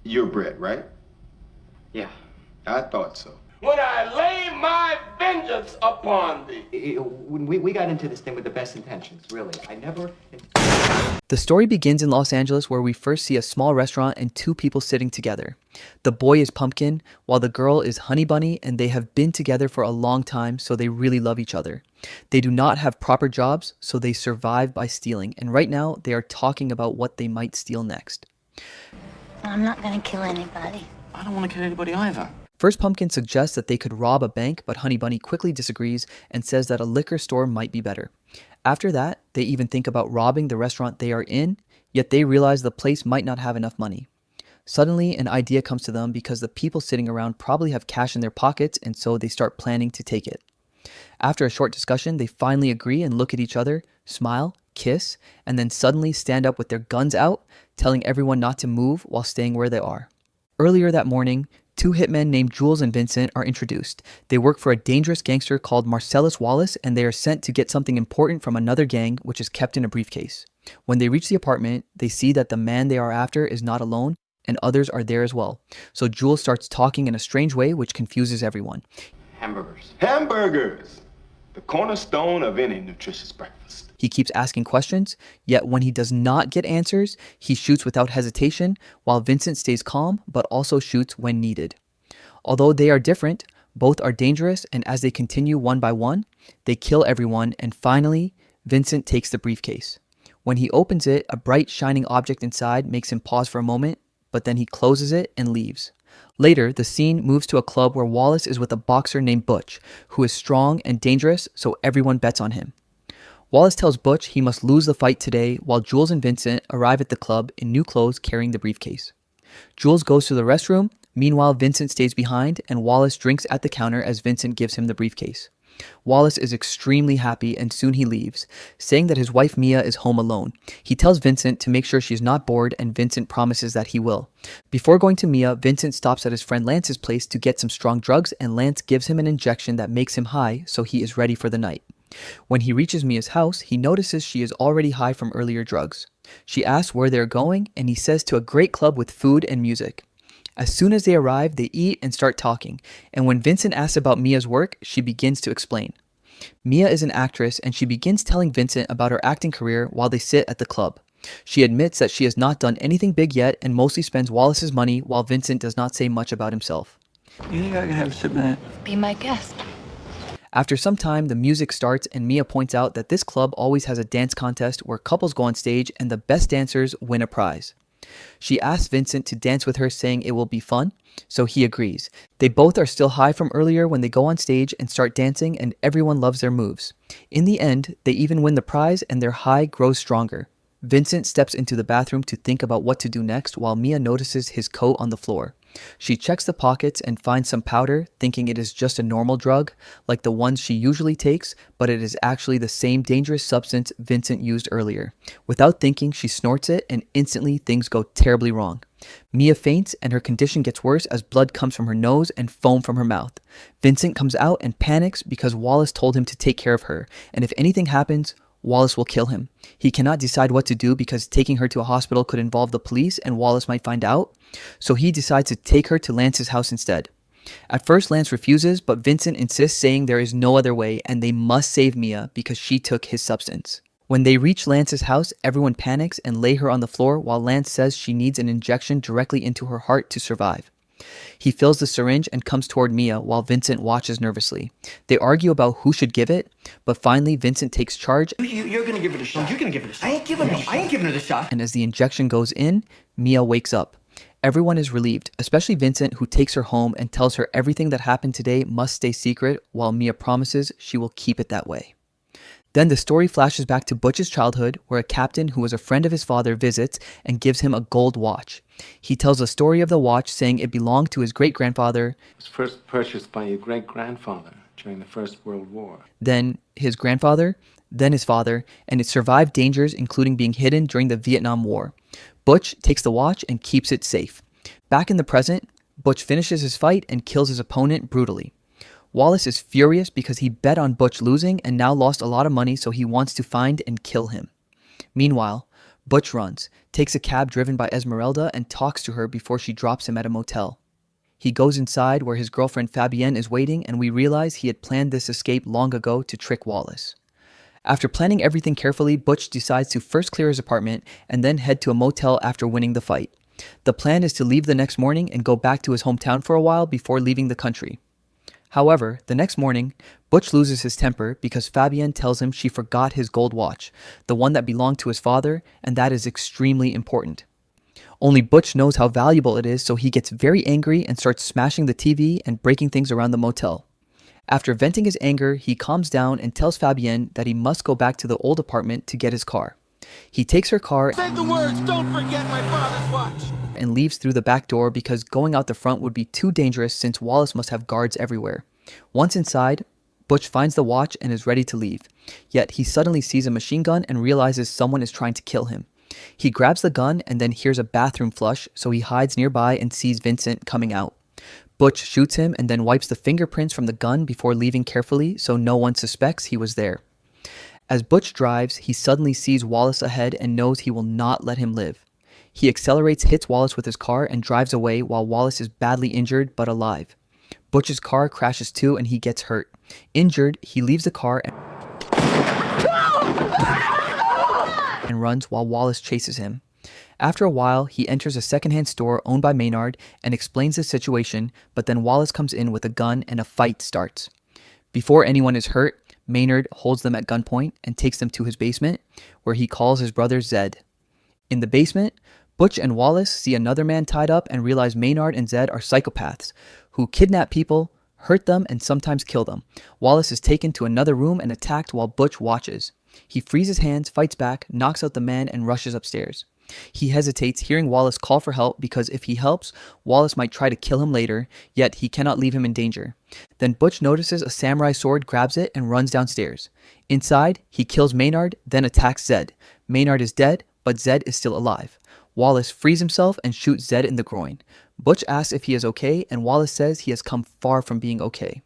You're Brett, right? Yeah. I thought so. When I lay my vengeance upon thee. We got into this thing with the best intentions, really. I never... The story begins in Los Angeles, where we first see a small restaurant and two people sitting together. The boy is Pumpkin, while the girl is Honey Bunny, and they have been together for a long time, so they really love each other. They do not have proper jobs, so they survive by stealing, and right now they are talking about what they might steal next. I'm not gonna kill anybody. I don't want to kill anybody either. First, Pumpkin suggests that they could rob a bank, but Honey Bunny quickly disagrees and says that a liquor store might be better. After that, they even think about robbing the restaurant they are in, yet they realize the place might not have enough money. Suddenly, an idea comes to them because the people sitting around probably have cash in their pockets, and so they start planning to take it. After a short discussion, they finally agree and look at each other, smile, kiss, and then suddenly stand up with their guns out, telling everyone not to move while staying where they are. Earlier that morning, two hitmen named Jules and Vincent are introduced. They work for a dangerous gangster called Marcellus Wallace, and they are sent to get something important from another gang, which is kept in a briefcase. When they reach the apartment, they see that the man they are after is not alone, and others are there as well. So Jules starts talking in a strange way, which confuses everyone. Hamburgers. Hamburgers! The cornerstone of any nutritious breakfast. He keeps asking questions, yet when he does not get answers, he shoots without hesitation, while Vincent stays calm but also shoots when needed. Although they are different, both are dangerous, and as they continue one by one, they kill everyone, and finally, Vincent takes the briefcase. When he opens it, a bright shining object inside makes him pause for a moment, but then he closes it and leaves. Later, the scene moves to a club where Wallace is with a boxer named Butch, who is strong and dangerous, so everyone bets on him. Wallace tells Butch he must lose the fight today, while Jules and Vincent arrive at the club in new clothes carrying the briefcase. Jules goes to the restroom, meanwhile Vincent stays behind, and Wallace drinks at the counter as Vincent gives him the briefcase. Wallace is extremely happy and soon he leaves, saying that his wife Mia is home alone. He tells Vincent to make sure she is not bored, and Vincent promises that he will. Before going to Mia, Vincent stops at his friend Lance's place to get some strong drugs, and Lance gives him an injection that makes him high, so he is ready for the night. When he reaches Mia's house, he notices she is already high from earlier drugs. She asks where they're going, and he says to a great club with food and music. As soon as they arrive, they eat and start talking, and when Vincent asks about Mia's work, she begins to explain. Mia is an actress, and she begins telling Vincent about her acting career while they sit at the club. She admits that she has not done anything big yet and mostly spends Wallace's money, while Vincent does not say much about himself. You think I can have a sip of that? Be my guest. After some time, the music starts and Mia points out that this club always has a dance contest where couples go on stage and the best dancers win a prize. She asks Vincent to dance with her, saying it will be fun, so he agrees. They both are still high from earlier when they go on stage and start dancing, and everyone loves their moves. In the end, they even win the prize and their high grows stronger. Vincent steps into the bathroom to think about what to do next while Mia notices his coat on the floor. She checks the pockets and finds some powder, thinking it is just a normal drug, like the ones she usually takes, but it is actually the same dangerous substance Vincent used earlier. Without thinking, she snorts it, and instantly things go terribly wrong. Mia faints, and her condition gets worse as blood comes from her nose and foam from her mouth. Vincent comes out and panics because Wallace told him to take care of her, and if anything happens, Wallace will kill him. He cannot decide what to do because taking her to a hospital could involve the police and Wallace might find out, so he decides to take her to Lance's house instead. At first, Lance refuses, but Vincent insists, saying there is no other way and they must save Mia because she took his substance. When they reach Lance's house, everyone panics and lay her on the floor while Lance says she needs an injection directly into her heart to survive. He fills the syringe and comes toward Mia while Vincent watches nervously. They argue about who should give it, but finally Vincent takes charge. You're gonna give it a shot. You're gonna give it a shot. I ain't giving her the shot. And as the injection goes in, Mia wakes up. Everyone is relieved, especially Vincent, who takes her home and tells her everything that happened today must stay secret, while Mia promises she will keep it that way. Then the story flashes back to Butch's childhood, where a captain who was a friend of his father visits and gives him a gold watch. He tells the story of the watch, saying it belonged to his great-grandfather. It was first purchased by your great-grandfather during the First World War. Then his grandfather, then his father, and it survived dangers including being hidden during the Vietnam War. Butch takes the watch and keeps it safe. Back in the present, Butch finishes his fight and kills his opponent brutally. Wallace is furious because he bet on Butch losing and now lost a lot of money, so he wants to find and kill him. Meanwhile, Butch runs, takes a cab driven by Esmeralda, and talks to her before she drops him at a motel. He goes inside where his girlfriend Fabienne is waiting, and we realize he had planned this escape long ago to trick Wallace. After planning everything carefully, Butch decides to first clear his apartment and then head to a motel after winning the fight. The plan is to leave the next morning and go back to his hometown for a while before leaving the country. However, the next morning, Butch loses his temper because Fabienne tells him she forgot his gold watch, the one that belonged to his father, and that is extremely important. Only Butch knows how valuable it is, so he gets very angry and starts smashing the TV and breaking things around the motel. After venting his anger, he calms down and tells Fabienne that he must go back to the old apartment to get his car. He takes her car Say the words, don't forget my father's watch. and leaves through the back door because going out the front would be too dangerous since Wallace must have guards everywhere. Once inside, Butch finds the watch and is ready to leave. Yet he suddenly sees a machine gun and realizes someone is trying to kill him. He grabs the gun and then hears a bathroom flush, so he hides nearby and sees Vincent coming out. Butch shoots him and then wipes the fingerprints from the gun before leaving carefully so no one suspects he was there. As Butch drives, he suddenly sees Wallace ahead and knows he will not let him live. He accelerates, hits Wallace with his car, and drives away while Wallace is badly injured but alive. Butch's car crashes too and he gets hurt. Injured, he leaves the car and runs while Wallace chases him. After a while, he enters a secondhand store owned by Maynard and explains the situation, but then Wallace comes in with a gun and a fight starts. Before anyone is hurt, Maynard holds them at gunpoint and takes them to his basement, where he calls his brother Zed. In the basement, Butch and Wallace see another man tied up and realize Maynard and Zed are psychopaths who kidnap people, hurt them, and sometimes kill them. Wallace is taken to another room and attacked while Butch watches. He frees his hands, fights back, knocks out the man, and rushes upstairs. He hesitates, hearing Wallace call for help because if he helps, Wallace might try to kill him later, yet he cannot leave him in danger. Then Butch notices a samurai sword, grabs it, and runs downstairs. Inside, he kills Maynard, then attacks Zed. Maynard is dead, but Zed is still alive. Wallace frees himself and shoots Zed in the groin. Butch asks if he is okay, and Wallace says he has come far from being okay.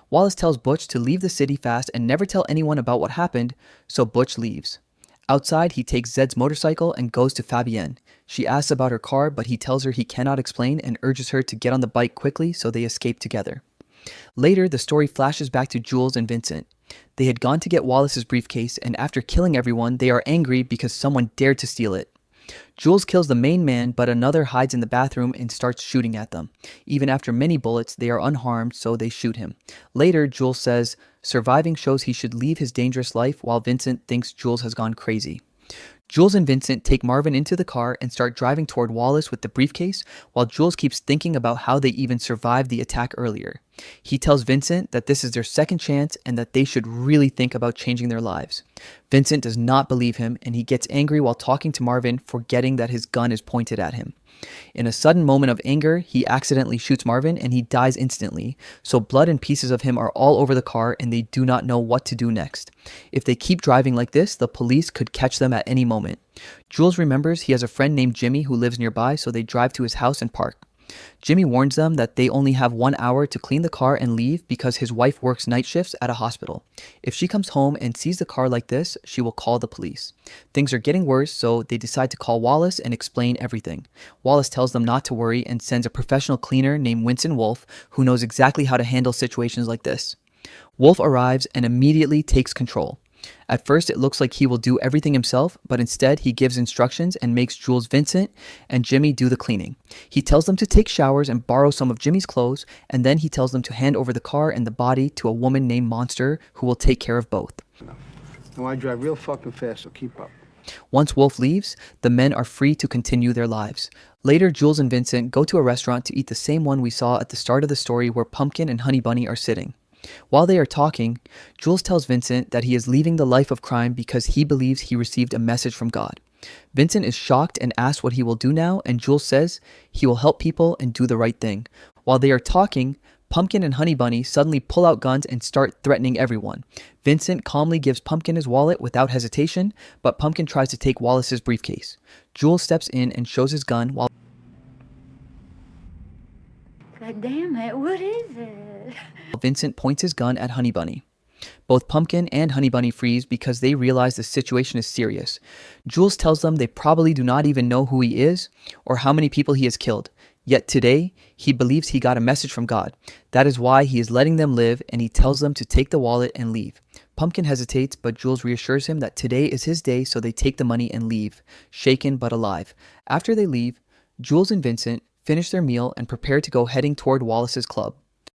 Wallace tells Butch to leave the city fast and never tell anyone about what happened, so Butch leaves. Outside, he takes Zed's motorcycle and goes to Fabienne. She asks about her car, but he tells her he cannot explain and urges her to get on the bike quickly so they escape together. Later, the story flashes back to Jules and Vincent. They had gone to get Wallace's briefcase, and after killing everyone, they are angry because someone dared to steal it. Jules kills the main man, but another hides in the bathroom and starts shooting at them. Even after many bullets, they are unharmed, so they shoot him. Later, Jules says, surviving shows he should leave his dangerous life, while Vincent thinks Jules has gone crazy. Jules and Vincent take Marvin into the car and start driving toward Wallace with the briefcase, while Jules keeps thinking about how they even survived the attack earlier. He tells Vincent that this is their second chance and that they should really think about changing their lives. Vincent does not believe him, and he gets angry while talking to Marvin, forgetting that his gun is pointed at him. In a sudden moment of anger, he accidentally shoots Marvin and he dies instantly, so blood and pieces of him are all over the car and they do not know what to do next. If they keep driving like this, the police could catch them at any moment. Jules remembers he has a friend named Jimmy who lives nearby, so they drive to his house and park. Jimmy warns them that they only have 1 hour to clean the car and leave because his wife works night shifts at a hospital. If she comes home and sees the car like this, she will call the police. Things are getting worse, so they decide to call Wallace and explain everything. Wallace tells them not to worry and sends a professional cleaner named Winston Wolfe who knows exactly how to handle situations like this. Wolfe arrives and immediately takes control. At first, it looks like he will do everything himself, but instead he gives instructions and makes Jules, Vincent, and Jimmy do the cleaning. He tells them to take showers and borrow some of Jimmy's clothes, and then he tells them to hand over the car and the body to a woman named Monster who will take care of both. No, I drive real fucking fast, so keep up. Once Wolfe leaves, the men are free to continue their lives. Later, Jules and Vincent go to a restaurant to eat the same one we saw at the start of the story where Pumpkin and Honey Bunny are sitting. While they are talking, Jules tells Vincent that he is leaving the life of crime because he believes he received a message from God. Vincent is shocked and asks what he will do now, and Jules says he will help people and do the right thing. While they are talking, Pumpkin and Honey Bunny suddenly pull out guns and start threatening everyone. Vincent calmly gives Pumpkin his wallet without hesitation, but Pumpkin tries to take Wallace's briefcase. Jules steps in and shows his gun while God damn it, what is it? Vincent points his gun at Honey Bunny. Both Pumpkin and Honey Bunny freeze because they realize the situation is serious. Jules tells them they probably do not even know who he is or how many people he has killed. Yet today, he believes he got a message from God. That is why he is letting them live, and he tells them to take the wallet and leave. Pumpkin hesitates, but Jules reassures him that today is his day, so they take the money and leave, shaken but alive. After they leave, Jules and Vincent finish their meal and prepare to go heading toward Wallace's club.